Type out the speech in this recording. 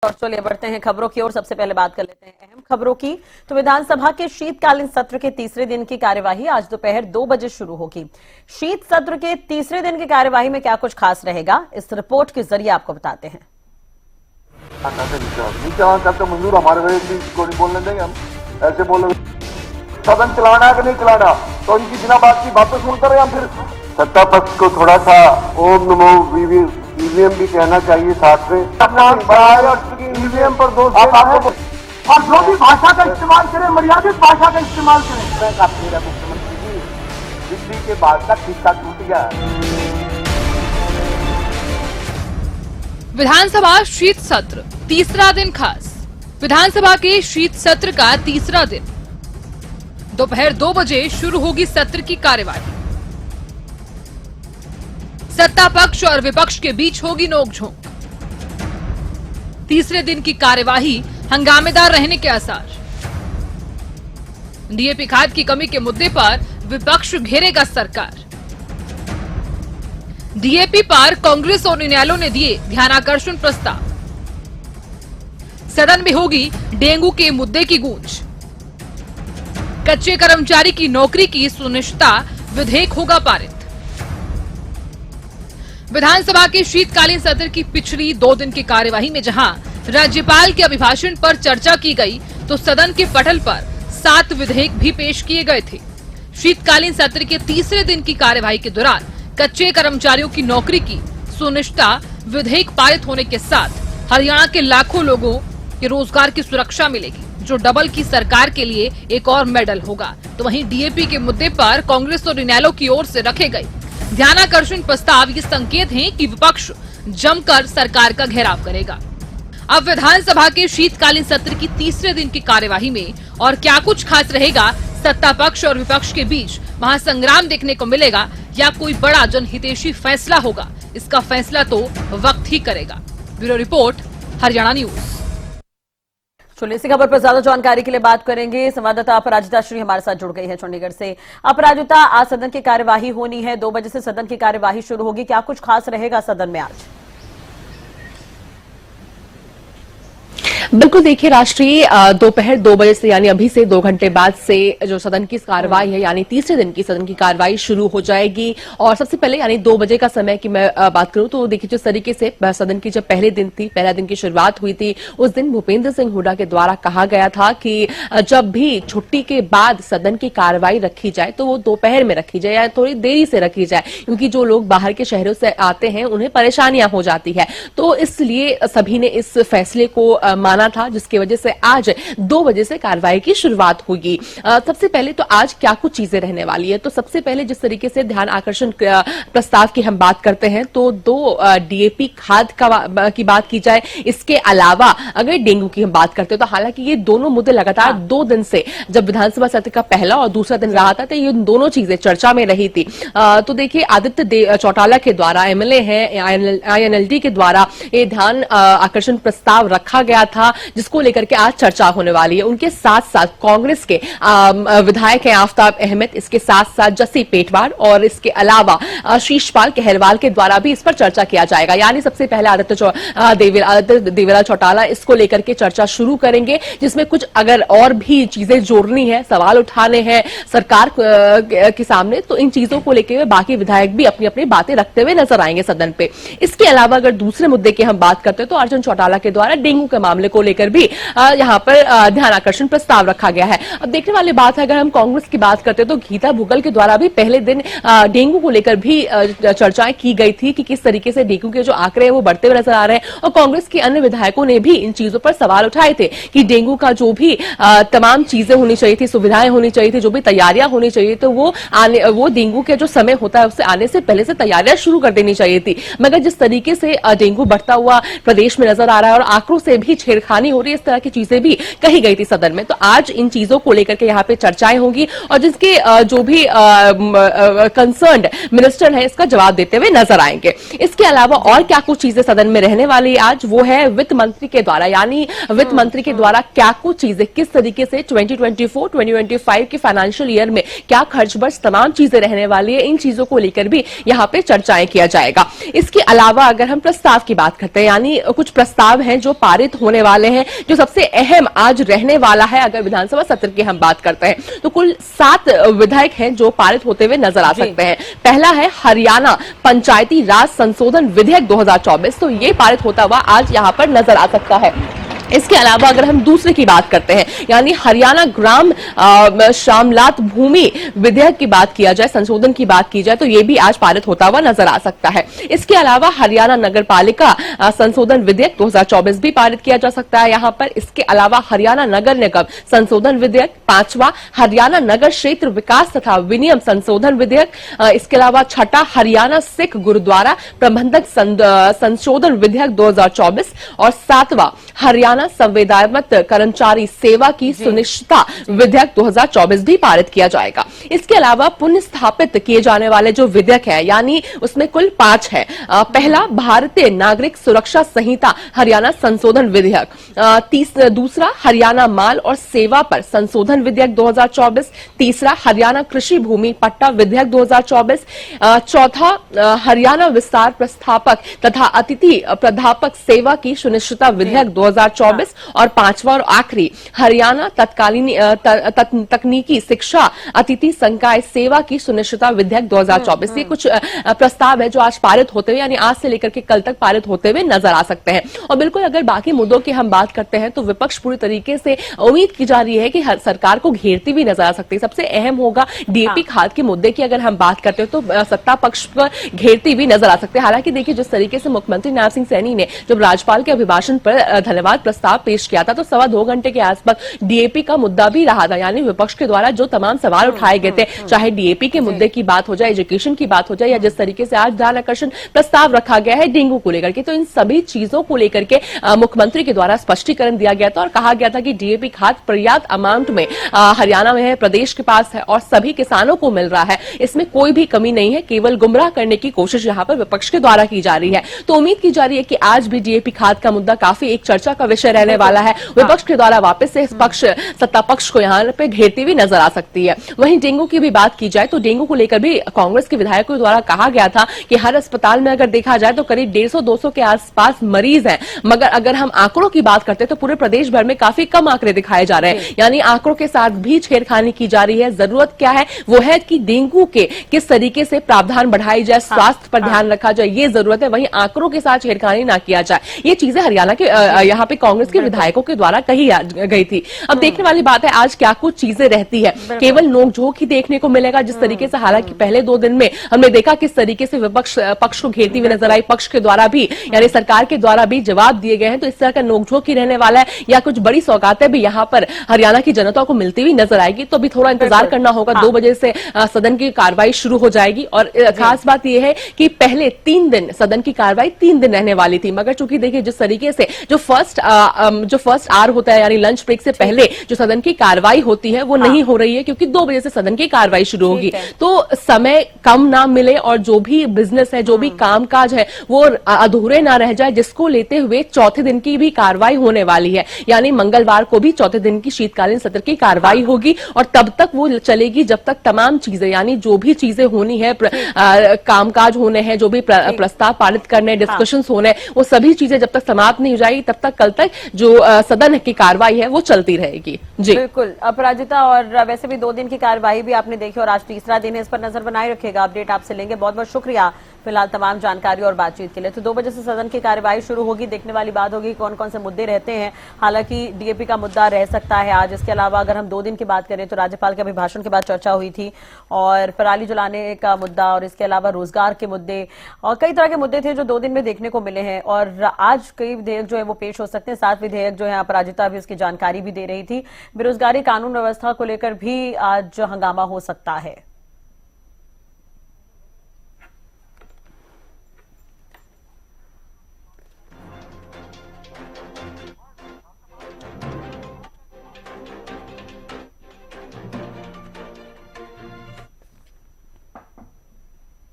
और चलिए बढ़ते हैं खबरों की ओर। सबसे पहले बात कर लेते हैं अहम खबरों की। तो विधानसभा के शीतकालीन सत्र के तीसरे दिन की कार्यवाही आज दोपहर 2 बजे शुरू होगी। शीत सत्र के तीसरे दिन की कार्यवाही में क्या कुछ खास रहेगा, इस रिपोर्ट के जरिए आपको बताते हैं। तो मंजूर हमारे वजह से इसको नहीं बोलने देंगे, हम ऐसे बोल सदन चलाना है कि नहीं चलाना, तो इनकी बिना बात की बातें सुनकर हम फिर सत्ता पक्ष को थोड़ा सा ओम नमो ईवीएम भी कहना चाहिए साथ में। ईवीएम पर दोष और जो भी भाषा का इस्तेमाल करें, मर्यादित भाषा का इस्तेमाल करें। आप मेरा मुख्यमंत्री जी बिजली के बाद का ठीका टूट गया। विधानसभा शीत सत्र तीसरा दिन खास। विधानसभा के शीत सत्र का तीसरा दिन दोपहर 2 बजे शुरू होगी सत्र की कार्यवाही। सत्ता पक्ष और विपक्ष के बीच होगी नोकझोंक। तीसरे दिन की कार्यवाही हंगामेदार रहने के आसार। डीएपी खाद की कमी के मुद्दे पर विपक्ष घेरेगा सरकार। डीएपी पर कांग्रेस और इनेलो ने दिए ध्यानाकर्षण प्रस्ताव। सदन में होगी डेंगू के मुद्दे की गूंज। कच्चे कर्मचारी की नौकरी की सुनिश्चितता विधेयक होगा पारित। विधानसभा के शीतकालीन सत्र की पिछली 2 दिन की कार्यवाही में जहां राज्यपाल के अभिभाषण पर चर्चा की गई, तो सदन के पटल पर 7 विधेयक भी पेश किए गए थे। शीतकालीन सत्र के तीसरे दिन की कार्यवाही के दौरान कच्चे कर्मचारियों की नौकरी की सुनिश्चितता विधेयक पारित होने के साथ हरियाणा के लाखों लोगों के रोजगार की सुरक्षा मिलेगी, जो डबल की सरकार के लिए एक और मेडल होगा। तो वहीं डीएपी के मुद्दे पर कांग्रेस और इनेलो की ओर से रखे गए ध्यानाकर्षण प्रस्ताव ये संकेत हैं कि विपक्ष जमकर सरकार का घेराव करेगा। अब विधानसभा के शीतकालीन सत्र की तीसरे दिन की कार्यवाही में और क्या कुछ खास रहेगा, सत्ता पक्ष और विपक्ष के बीच महासंग्राम देखने को मिलेगा या कोई बड़ा जनहितैषी फैसला होगा, इसका फैसला तो वक्त ही करेगा। Bureau report, Haryana news. चलिए इसी खबर पर ज्यादा जानकारी के लिए बात करेंगे। संवाददाता अपराजिता श्री हमारे साथ जुड़ गई है चंडीगढ़ से। अपराजिता, आज सदन की कार्यवाही होनी है, 2 बजे से सदन की कार्यवाही शुरू होगी, क्या कुछ खास रहेगा सदन में आज? बिल्कुल, देखिए राष्ट्रीय दोपहर 2 बजे से यानी अभी से 2 घंटे बाद से जो सदन की कार्रवाई है यानी तीसरे दिन की सदन की कार्रवाई शुरू हो जाएगी। और सबसे पहले यानी 2 बजे का समय की मैं बात करूं तो देखिए जिस तरीके से सदन की जब पहला दिन की शुरुआत हुई थी, उस दिन भूपेंद्र सिंह हुड्डा के द्वारा कहा गया था कि जब भी छुट्टी के बाद सदन की कार्रवाई रखी जाए तो वो दोपहर में रखी जाए या थोड़ी देरी से रखी जाए, क्योंकि जो लोग बाहर के शहरों से आते हैं उन्हें परेशानियां हो जाती है। तो इसलिए सभी ने इस फैसले को माना था, जिसकी वजह से आज 2 बजे से कार्रवाई की शुरुआत होगी। सबसे पहले तो आज क्या कुछ चीजें रहने वाली है, तो सबसे पहले जिस तरीके से ध्यान आकर्षण प्रस्ताव की हम बात करते हैं तो 2 डीएपी खाद की बात की जाए। इसके अलावा अगर डेंगू की हम बात करते हैं तो हालांकि ये दोनों मुद्दे लगातार 2 दिन से, जब विधानसभा सत्र का पहला और दूसरा दिन रहा था, तो ये दोनों चीजें चर्चा में रही थी। तो देखिए आदित्य चौटाला के द्वारा, एमएलए हैं आईएनएलडी के द्वारा ये ध्यान आकर्षण प्रस्ताव रखा गया था, जिसको लेकर के आज चर्चा होने वाली है। उनके साथ साथ कांग्रेस के विधायक हैं आफताब अहमद, इसके साथ साथ जस्सी पेटवार और इसके अलावा शीशपाल कहरवाल के द्वारा भी इस पर चर्चा किया जाएगा। यानी सबसे पहले आदित्य देवरा चौटाला इसको लेकर के चर्चा शुरू करेंगे, जिसमें कुछ अगर और भी चीजें जोड़नी है, सवाल उठाने हैं सरकार के सामने, तो इन चीजों को लेकर बाकी विधायक भी अपनी अपनी बातें रखते हुए नजर आएंगे सदन पे। इसके अलावा अगर दूसरे मुद्दे की हम बात करते हैं तो अर्जुन चौटाला के द्वारा डेंगू के मामले को लेकर भी यहां पर ध्यान आकर्षण प्रस्ताव रखा गया है। अब देखने वाली बात है, अगर हम कांग्रेस की बात करते हैं तो गीता भुगल के द्वारा भी पहले दिन डेंगू को लेकर भी चर्चाएं की गई थी कि किस तरीके से डेंगू के जो आंकड़े हैं वो बढ़ते हुए नजर आ रहे हैं, और कांग्रेस के अन्य विधायकों ने भी इन चीजों पर सवाल उठाए थे कि डेंगू का जो भी तमाम चीजें होनी चाहिए थी, सुविधाएं होनी चाहिए थी, जो भी तैयारियां होनी चाहिए, तो वो डेंगू के जो समय होता है उससे आने से पहले से तैयारियां शुरू कर देनी चाहिए थी। मगर जिस तरीके से डेंगू बढ़ता हुआ प्रदेश में नजर आ रहा है और आंकड़ों से भी छेड़खानी हो रही है, इस तरह की चीजें भी कही गई थी सदन में। तो आज इन चीजों को लेकर के यहाँ पे चर्चाएं होंगी और जिसके जो भी कंसर्न्ड मिनिस्टर है इसका जवाब देते हुए नजर आएंगे। इसके अलावा और क्या कुछ चीजें सदन में रहने वाली आज, वो है वित्त मंत्री के द्वारा, यानी वित्त मंत्री के द्वारा क्या कुछ चीजें किस तरीके से 2024-2025 के फाइनेंशियल ईयर में क्या खर्च बर्च तमाम चीजें रहने वाली है, इन चीजों को लेकर भी यहां पे चर्चाएं किया जाएगा। इसके अलावा अगर हम प्रस्ताव की बात करते हैं, यानी कुछ प्रस्ताव हैं जो पारित होने वाले हैं, जो सबसे अहम आज रहने वाला है। अगर विधानसभा सत्र की हम बात करते हैं तो कुल 7 विधेयक हैं जो पारित होते हुए नजर आ सकते हैं। पहला है हरियाणा पंचायती राज संशोधन विधेयक 2024, तो ये पारित होता हुआ आज यहां पर नजर आ सकता है। इसके अलावा अगर हम दूसरे की बात करते हैं, यानी हरियाणा ग्राम श्यामलात भूमि विधेयक की बात किया जाए, संशोधन की बात की जाए, तो ये भी आज पारित होता हुआ नजर आ सकता है। इसके अलावा हरियाणा नगर पालिका संशोधन विधेयक 2024 भी पारित किया जा सकता है यहां पर। इसके अलावा हरियाणा नगर निगम संशोधन विधेयक 5वां, हरियाणा नगर क्षेत्र विकास तथा विनियम संशोधन विधेयक, इसके अलावा 6ठा हरियाणा सिख गुरुद्वारा प्रबंधक संशोधन विधेयक 2024 और 7वां हरियाणा संविदामत कर्मचारी सेवा की सुनिश्चितता विधेयक 2024 भी पारित किया जाएगा। इसके अलावा पुनः स्थापित किए जाने वाले जो विधेयक है, यानी उसमें कुल 5 है। पहला भारतीय नागरिक सुरक्षा संहिता हरियाणा संशोधन विधेयक, दूसरा हरियाणा माल और सेवा पर संशोधन विधेयक 2024, तीसरा हरियाणा कृषि भूमि पट्टा विधेयक 2024, चौथा हरियाणा विस्तार प्रस्थापक तथा अतिथि प्राध्यापक सेवा की सुनिश्चितता विधेयक 2024 और 5वां और आखिरी हरियाणा तत्कालीन तकनीकी शिक्षा अतिथि संकाय सेवा की सुनिश्चितता विधेयक 2024। ये कुछ प्रस्ताव है जो आज पारित होते हुए, यानी आज से लेकर के कल तक पारित होते हुए नजर आ सकते हैं। और बिल्कुल अगर बाकी मुद्दों की हम बात करते हैं तो विपक्ष पूरी तरीके से उम्मीद की जा रही है कि सरकार को घेरती भी नजर आ सकती है। सबसे अहम होगा डीएपी खाद के मुद्दे की अगर हम बात करते हैं तो सत्ता पक्ष पर घेरती भी नजर आ सकते हैं। हालांकि देखिए जिस तरीके से मुख्यमंत्री नायब सिंह सैनी ने जब राज्यपाल के अभिभाषण पर धन्यवाद प्रस्ताव पेश किया था तो 2.25 घंटे के आसपास डीएपी का मुद्दा भी रहा था, यानी विपक्ष के द्वारा जो तमाम सवाल उठाए गए थे, चाहे डीएपी के मुद्दे की बात हो जाए, एजुकेशन की बात हो जाए, या जिस तरीके से आज ध्यान आकर्षण प्रस्ताव रखा गया है डेंगू को लेकर के, तो इन सभी चीजों को लेकर के मुख्यमंत्री के द्वारा स्पष्टीकरण दिया गया था और कहा गया था कि डीएपी खाद पर्याप्त अमाउंट में हरियाणा में है, प्रदेश के पास है और सभी किसानों को मिल रहा है, इसमें कोई भी कमी नहीं है, केवल गुमराह करने की कोशिश यहां पर विपक्ष के द्वारा की जा रही है। तो उम्मीद की जा रही है कि आज भी डीएपी खाद का मुद्दा काफी एक चर्चा का विषय रहने वाला है। विपक्ष के द्वारा वापस से इस पक्ष सत्ता पक्ष को यहां पे घेरती हुई नजर आ सकती है। वहीं डेंगू की भी बात की जाए तो डेंगू को लेकर भी कांग्रेस के विधायकों द्वारा कहा गया था कि हर अस्पताल में अगर देखा जाए तो करीब 150-200 के आसपास मरीज हैं, मगर अगर हम आंकड़ों की बात करते हैं तो पूरे प्रदेश भर में काफी कम आंकड़े दिखाए जा रहे हैं, यानी आंकड़ों के साथ भी छेड़खानी की जा रही है। जरूरत क्या है वो है कि डेंगू के किस तरीके से प्रावधान बढ़ाई जाए, स्वास्थ्य पर ध्यान रखा जाए, ये जरूरत है। वहीं आंकड़ों के साथ छेड़खानी ना किया जाए, ये चीजें हरियाणा के यहाँ पे कांग्रेस के विधायकों के द्वारा कही गई थी। अब देखने वाली बात है आज क्या कुछ चीजें रहती है, केवल नोकझोंक ही देखने को मिलेगा जिस तरीके से, हालांकि पहले 2 दिन में हमने देखा किस तरीके से विपक्ष पक्ष को घेरती हुई नजर आई, पक्ष के द्वारा भी यानी सरकार के द्वारा भी जवाब दिए गए हैं, तो इस तरह का नोकझोंक ही रहने वाला है या कुछ बड़ी सौगातें भी यहाँ पर हरियाणा की जनता को मिलती हुई नजर आएगी। तो अभी थोड़ा इंतजार करना होगा। 2 बजे से सदन की कार्रवाई शुरू हो जाएगी और खास बात यह है कि पहले 3 दिन सदन की कार्रवाई 3 दिन रहने वाली थी, मगर चूंकि देखिए जिस तरीके से जो फर्स्ट आवर होता है यानी लंच ब्रेक से पहले जो सदन की कार्रवाई होती है वो नहीं हो रही है, क्योंकि 2 बजे से सदन की कार्रवाई शुरू होगी, तो समय कम ना मिले और जो भी बिजनेस है, जो भी कामकाज है वो अधूरे ना रह जाए, जिसको लेते हुए चौथे दिन की भी कार्रवाई होने वाली है। यानी मंगलवार को भी चौथे दिन की शीतकालीन सत्र की कार्रवाई होगी और तब तक वो चलेगी जब तक तमाम चीजें, यानी जो भी चीजें होनी है, कामकाज होने हैं, जो भी प्रस्ताव पारित करने, डिस्कशंस होने, वो सभी चीजें जब तक समाप्त नहीं हो जाएगी तब तक कल तक जो सदन की कार्रवाई है वो चलती रहेगी। जी बिल्कुल अपराजिता, और वैसे भी 2 दिन की कार्रवाई भी आपने देखी और आज तीसरा दिन है, इस पर नजर बनाए रखेगा। अपडेट आपसे लेंगे। बहुत बहुत शुक्रिया फिलहाल तमाम जानकारी और बातचीत के लिए। तो 2 बजे से सदन की कार्यवाही शुरू होगी। देखने वाली बात होगी कौन कौन से मुद्दे रहते हैं। हालांकि डीएपी का मुद्दा रह सकता है आज। इसके अलावा अगर हम 2 दिन की बात करें तो राज्यपाल के अभिभाषण के बाद चर्चा हुई थी और पराली जलाने का मुद्दा और इसके अलावा रोजगार के मुद्दे और कई तरह के मुद्दे थे जो 2 दिन में देखने को मिले हैं। और आज कई विधेयक जो है वो पेश हो सकते हैं। 7 विधेयक जो है अपराजिता भी उसकी जानकारी भी दे रही थी। बेरोजगारी कानून व्यवस्था को लेकर भी आज हंगामा हो सकता है।